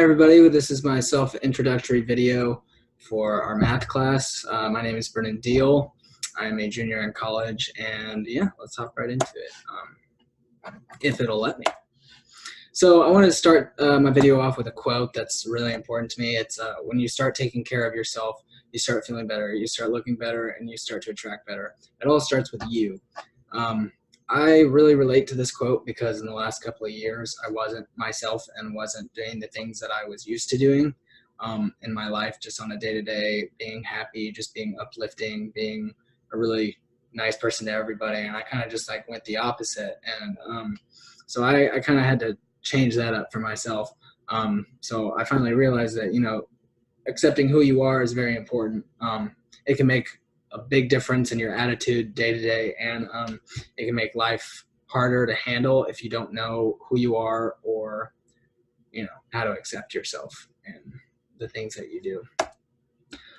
everybody, this is my self-introductory video for our math class. My name is Brennan. I'm a junior in college, and yeah, let's hop right into it, if it'll let me. So I want to start my video off with a quote that's really important to me. It's when you start taking care of yourself, you start feeling better, you start looking better, and you start to attract better. It all starts with you. I really relate to this quote because in the last couple of years, I wasn't myself and wasn't doing the things that I was used to doing in my life, just on a day-to-day, being happy, just being uplifting, being a really nice person to everybody. And I kind of just like went the opposite. And so I kind of had to change that up for myself. So I finally realized that, you know, accepting who you are is very important. It can make a big difference in your attitude day to day, and it can make life harder to handle if you don't know who you are or, you know, how to accept yourself and the things that you do.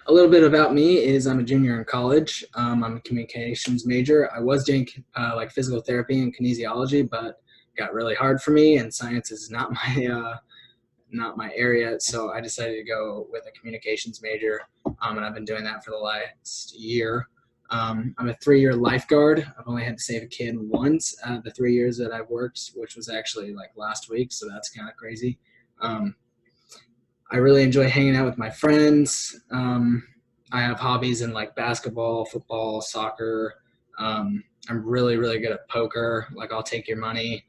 A little bit about me is I'm a junior in college. I'm a communications major. I was doing like physical therapy and kinesiology, but it got really hard for me, and science is not my area, so I decided to go with a communications major, and I've been doing that for the last year. I'm a 3-year lifeguard. I've only had to save a kid once out of the 3 years that I've worked, which was actually like last week, so that's kind of crazy. I really enjoy hanging out with my friends. I have hobbies in like basketball, football, soccer. I'm really good at poker. Like, I'll take your money.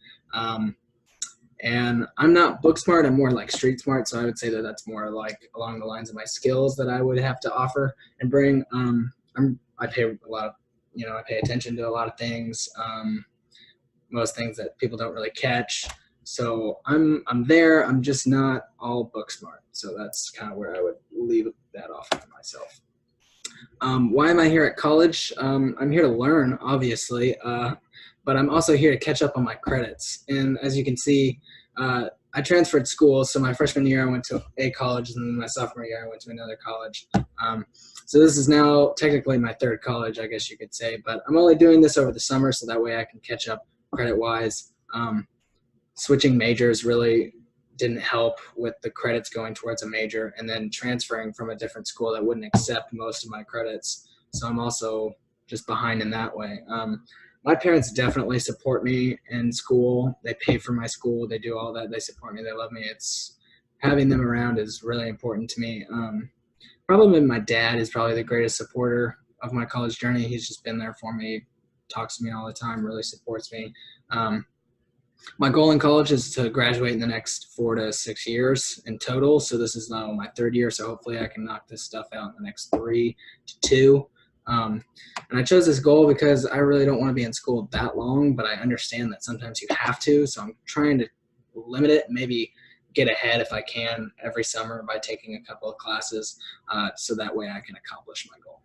And I'm not book smart, I'm more like street smart, so I would say that that's more like along the lines of my skills that I would have to offer and bring. I pay a lot of, you know, I pay attention to a lot of things, most things that people don't really catch. So I'm there, I'm just not all book smart. So that's kind of where I would leave that off for myself. Why am I here at college? I'm here to learn, obviously, but I'm also here to catch up on my credits. And as you can see, I transferred schools. So my freshman year, I went to a college, and then my sophomore year, I went to another college. So this is now technically my third college, I guess you could say. But I'm only doing this over the summer, so that way I can catch up credit-wise. Switching majors really didn't help with the credits going towards a major, and then transferring from a different school that wouldn't accept most of my credits. So I'm also just behind in that way. My parents definitely support me in school. They pay for my school. They do all that. They support me. They love me. Having them around is really important to me. Probably my dad is probably the greatest supporter of my college journey. He's just been there for me, talks to me all the time, really supports me. My goal in college is to graduate in the next 4 to 6 years in total. So this is now my third year. So hopefully I can knock this stuff out in the next 3 to 2. And I chose this goal because I really don't want to be in school that long, but I understand that sometimes you have to. So I'm trying to limit it, maybe get ahead if I can every summer by taking a couple of classes, so that way I can accomplish my goal.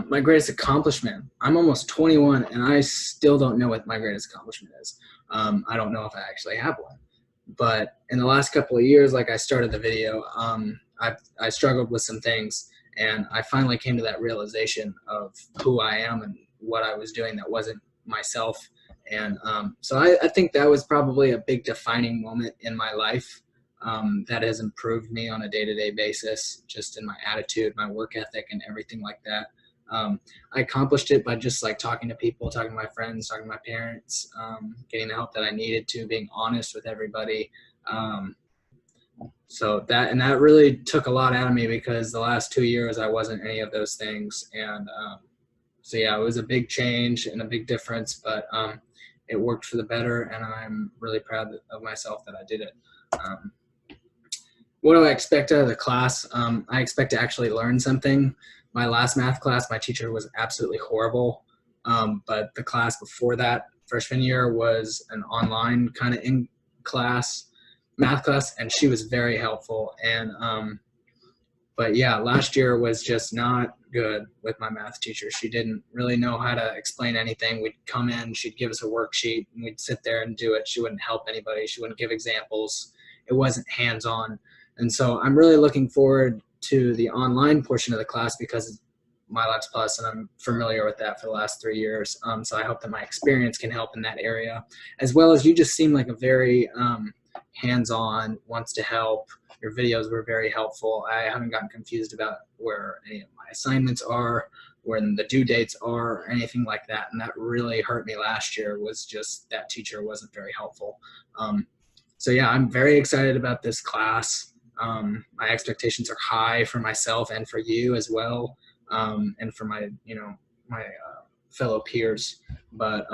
My greatest accomplishment, I'm almost 21 and I still don't know what my greatest accomplishment is. I don't know if I actually have one, but in the last couple of years, like I started the video, I struggled with some things. And I finally came to that realization of who I am and what I was doing that wasn't myself. And so I think that was probably a big defining moment in my life that has improved me on a day-to-day basis, just in my attitude, my work ethic, and everything like that. I accomplished it by just like talking to people, talking to my friends, talking to my parents, getting the help that I needed to, being honest with everybody. So that really took a lot out of me because the last 2 years I wasn't any of those things. And so yeah, it was a big change and a big difference, but it worked for the better, and I'm really proud of myself that I did it. What do I expect out of the class? I expect to actually learn something. My last math class, my teacher was absolutely horrible, but the class before that, freshman year, was an online kind of in-class math class, and she was very helpful. And but yeah, last year was just not good with my math teacher. She didn't really know how to explain anything. We'd come in, she'd give us a worksheet, and we'd sit there and do it. She wouldn't help anybody. She wouldn't give examples. It wasn't hands-on. And so I'm really looking forward to the online portion of the class because My Labs Plus, and I'm familiar with that for the last 3 years. So I hope that my experience can help in that area, as well as you just seem like a very hands-on, wants to help. Your videos were very helpful. I haven't gotten confused about where any of my assignments are, when the due dates are, or anything like that. And that really hurt me last year, was just that teacher wasn't very helpful. So yeah, I'm very excited about this class. My expectations are high for myself and for you as well, and for my, my fellow peers. But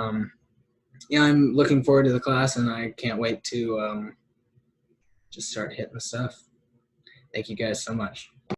yeah, I'm looking forward to the class, and I can't wait to just start hitting the stuff. Thank you guys so much.